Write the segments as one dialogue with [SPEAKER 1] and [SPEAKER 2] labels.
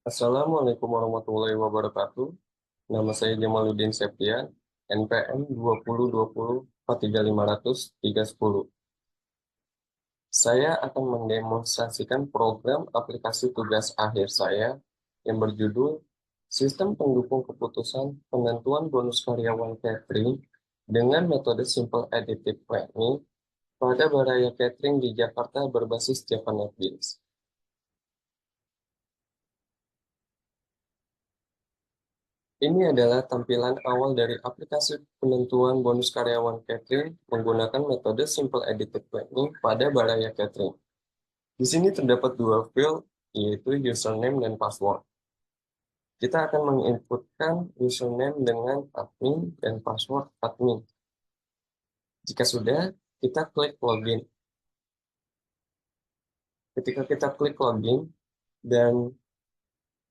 [SPEAKER 1] Assalamualaikum warahmatullahi wabarakatuh. Nama saya Jamaluddin Septian, NPM 2020 43500 Saya akan mendemonstrasikan program aplikasi tugas akhir saya yang berjudul Sistem Pendukung Keputusan Penentuan Bonus Karyawan Catering dengan metode Simple Additive Planning pada Baraya Catering di Jakarta berbasis Java NetBeans. Ini adalah tampilan awal dari aplikasi penentuan bonus karyawan catering menggunakan metode Simple Additive Planning pada Baraya Catering. Di sini terdapat dua field, yaitu username dan password. Kita akan menginputkan username dengan admin dan password admin. Jika sudah, kita klik login. Ketika kita klik login, dan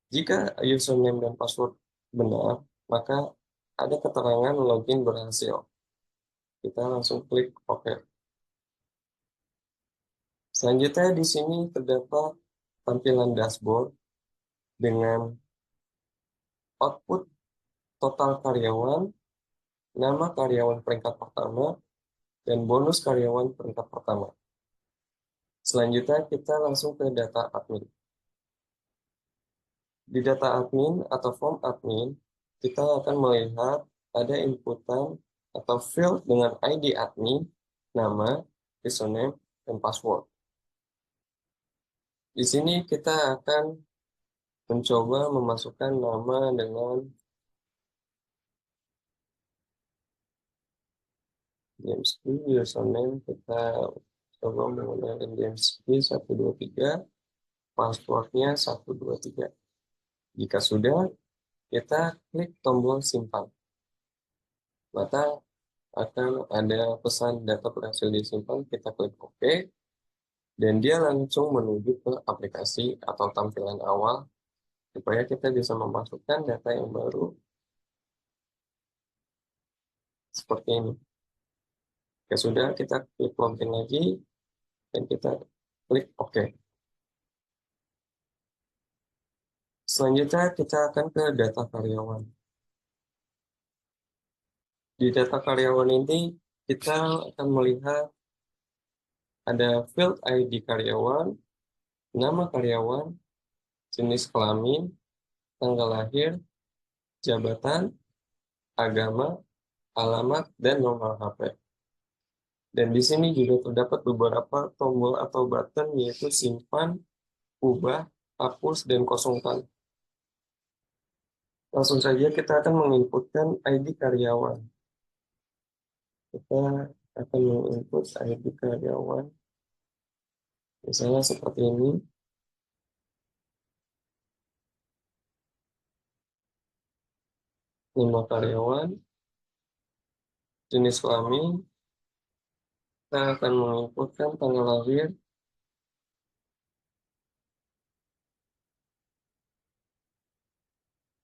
[SPEAKER 1] jika username dan password benar, maka ada keterangan login berhasil. Kita langsung klik OK. Selanjutnya di sini terdapat tampilan dashboard dengan output total karyawan, nama karyawan peringkat pertama, dan bonus karyawan peringkat pertama. Selanjutnya kita langsung ke data admin. Di data admin atau form admin, kita akan melihat ada inputan atau field dengan ID admin, nama, username, dan password. Di sini kita akan mencoba memasukkan nama dengan James B, username kita coba menggunakan James B 123, passwordnya 123. Jika sudah, kita klik tombol simpan. Maka akan ada pesan data berhasil disimpan, kita klik OK, dan dia langsung menuju ke aplikasi atau tampilan awal, supaya kita bisa memasukkan data yang baru seperti ini. Jika sudah, kita klik login lagi, dan kita klik OK. Selanjutnya kita akan ke data karyawan. Di data karyawan ini kita akan melihat ada field ID karyawan, nama karyawan, jenis kelamin, tanggal lahir, jabatan, agama, alamat, dan nomor HP. Dan di sini juga terdapat beberapa tombol atau button, yaitu simpan, ubah, hapus, dan kosongkan. Langsung saja kita akan menginputkan ID karyawan. Kita akan menginput ID karyawan, misalnya seperti ini. Nama karyawan, jenis kelamin, kita akan menginputkan tanggal lahir,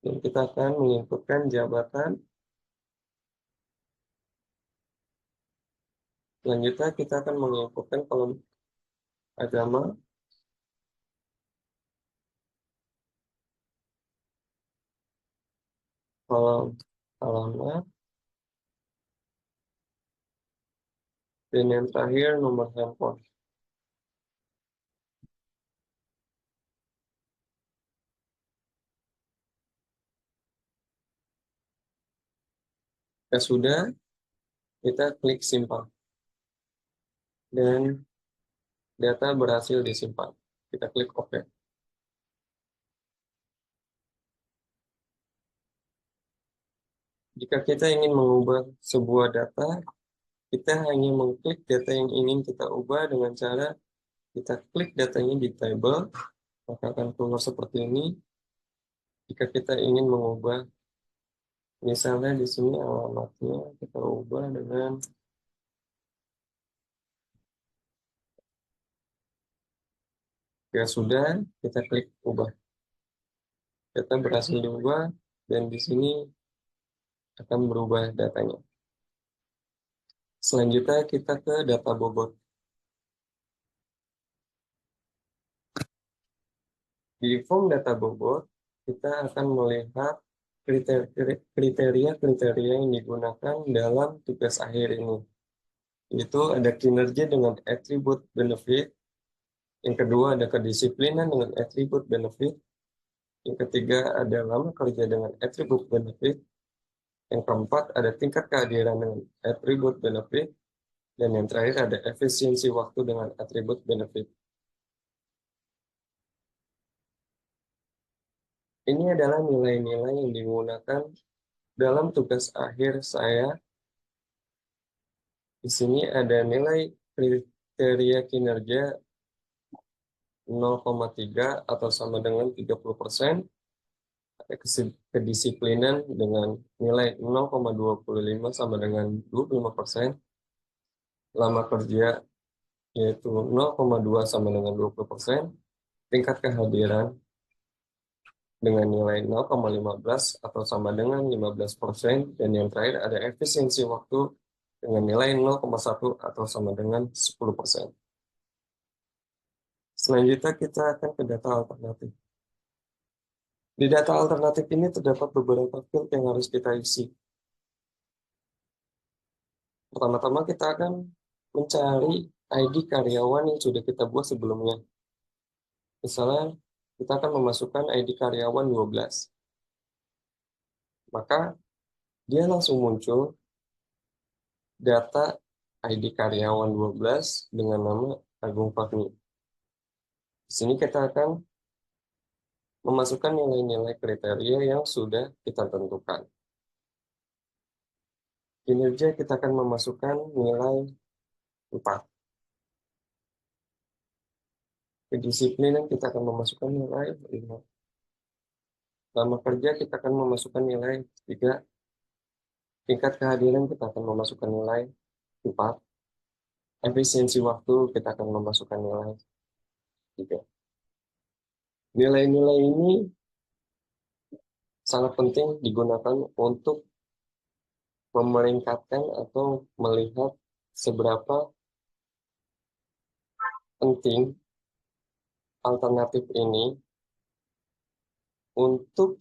[SPEAKER 1] dan kita akan menginputkan jabatan. Selanjutnya kita akan menginputkan kolom agama, kolom alamat, dan yang terakhir nomor handphone. Jika sudah, kita klik simpan, dan data berhasil disimpan. Kita klik OK. Jika kita ingin mengubah sebuah data, kita hanya mengklik data yang ingin kita ubah dengan cara kita klik datanya di table, maka akan keluar seperti ini. Jika kita ingin mengubah, misalnya di sini alamatnya kita ubah dengan sudah, kita klik ubah. Data berhasil diubah, dan di sini akan berubah datanya. Selanjutnya kita ke data bobot. Di form data bobot, kita akan melihat kriteria-kriteria yang digunakan dalam tugas akhir ini. Itu ada kinerja dengan atribut benefit, yang kedua ada kedisiplinan dengan atribut benefit, yang ketiga ada lama kerja dengan atribut benefit, yang keempat ada tingkat kehadiran dengan atribut benefit, dan yang terakhir ada efisiensi waktu dengan atribut benefit. Ini adalah nilai-nilai yang digunakan dalam tugas akhir saya. Di sini ada nilai kriteria kinerja 0,3 atau sama dengan 30%, ada kedisiplinan dengan nilai 0,25 sama dengan 25%, lama kerja yaitu 0,2 sama dengan 20%, tingkat kehadiran dengan nilai 0,15 atau sama dengan 15%, dan yang terakhir ada efisiensi waktu dengan nilai 0,1 atau sama dengan 10%. Selanjutnya kita akan ke data alternatif. Di data alternatif ini terdapat beberapa field yang harus kita isi. Pertama-tama kita akan mencari ID karyawan yang sudah kita buat sebelumnya. Misalnya, kita akan memasukkan ID karyawan 12. Maka, dia langsung muncul data ID karyawan 12 dengan nama Agung Fahmi. Di sini kita akan memasukkan nilai-nilai kriteria yang sudah kita tentukan. Kinerja kita akan memasukkan nilai 4. Kedisiplinan kita akan memasukkan nilai 5. Lama kerja kita akan memasukkan nilai 3. Tingkat kehadiran kita akan memasukkan nilai 4. Efisiensi waktu kita akan memasukkan nilai 3. Nilai-nilai ini sangat penting digunakan untuk memeringkatkan atau melihat seberapa penting alternatif ini untuk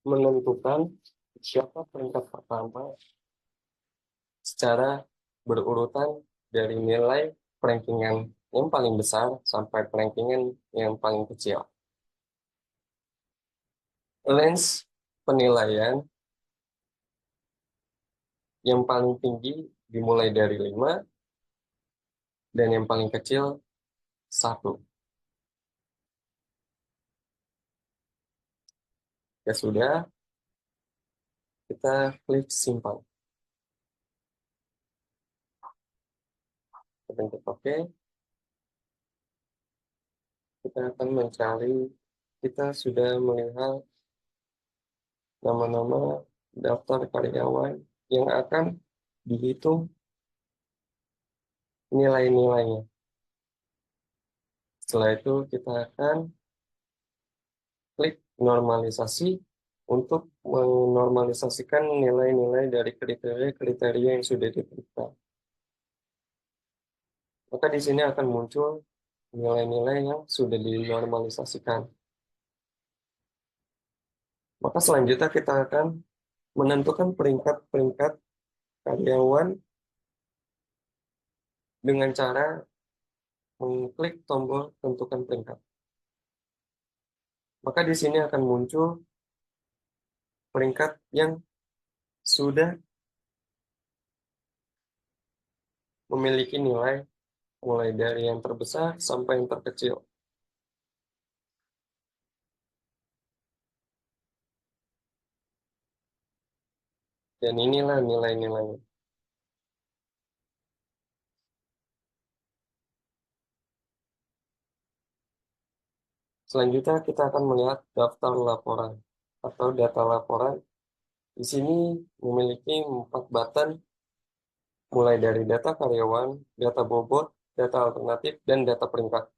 [SPEAKER 1] menentukan siapa peringkat pertama secara berurutan dari nilai rankingan yang paling besar sampai rankingan yang paling kecil. Range penilaian yang paling tinggi dimulai dari 5 dan yang paling kecil 1. Ya sudah, kita klik simpan. Kita klik OK. Kita akan mencari, kita sudah melihat nama-nama daftar karyawan yang akan dihitung nilai-nilainya. Setelah itu kita akan klik normalisasi untuk menormalisasikan nilai-nilai dari kriteria-kriteria yang sudah ditentukan. Maka di sini akan muncul nilai-nilai yang sudah dinormalisasikan. Maka selanjutnya kita akan menentukan peringkat-peringkat karyawan dengan cara mengklik tombol tentukan peringkat. Maka di sini akan muncul peringkat yang sudah memiliki nilai mulai dari yang terbesar sampai yang terkecil. Dan inilah nilai-nilainya. Selanjutnya kita akan melihat daftar laporan atau data laporan. Di sini memiliki 4 button, mulai dari data karyawan, data bobot, data alternatif, dan data peringkat.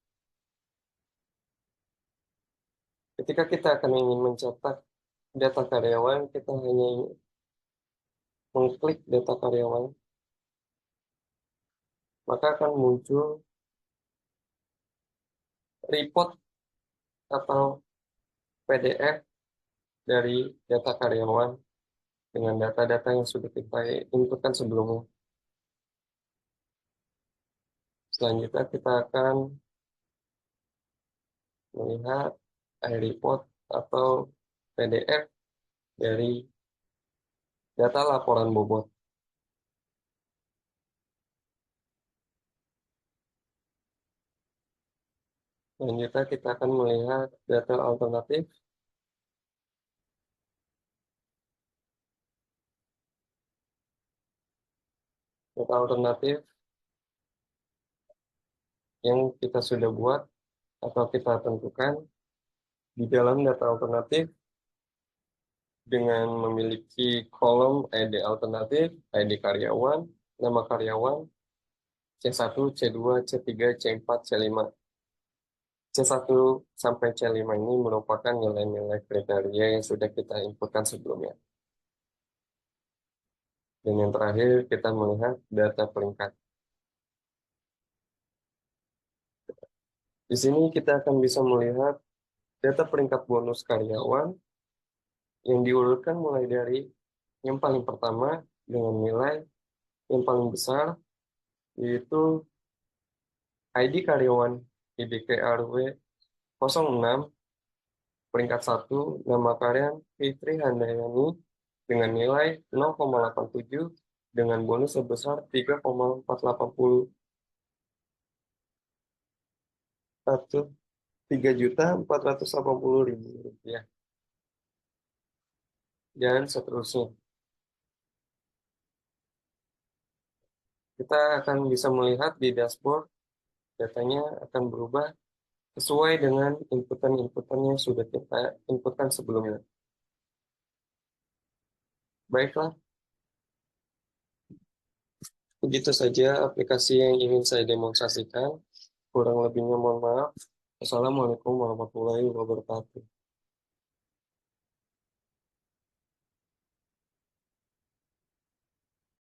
[SPEAKER 1] Ketika kita akan ingin mencetak data karyawan, kita hanya mengklik data karyawan, maka akan muncul report atau PDF dari data karyawan dengan data-data yang sudah kita inputkan sebelumnya. Selanjutnya kita akan melihat iReport atau PDF dari data laporan bobot. Selanjutnya kita akan melihat data alternatif. Data alternatif yang kita sudah buat atau kita tentukan di dalam data alternatif dengan memiliki kolom ID alternatif, ID karyawan, nama karyawan, C1, C2, C3, C4, C5. C1 sampai C5 ini merupakan nilai-nilai kriteria yang sudah kita inputkan sebelumnya. Dan yang terakhir kita melihat data peringkat. Di sini kita akan bisa melihat data peringkat bonus karyawan yang diurutkan mulai dari yang paling pertama dengan nilai yang paling besar, yaitu ID karyawan IDKRW 06, peringkat 1, nama karyawan Fitri Handayani dengan nilai 0,87 dengan bonus sebesar 3,480 Rp3.480.000 dan seterusnya. Kita akan bisa melihat di dashboard datanya akan berubah sesuai dengan inputan-inputan yang sudah kita inputkan sebelumnya. Baiklah, begitu saja aplikasi yang ingin saya demonstrasikan. Kurang lebihnya mohon maaf. Assalamualaikum warahmatullahi wabarakatuh.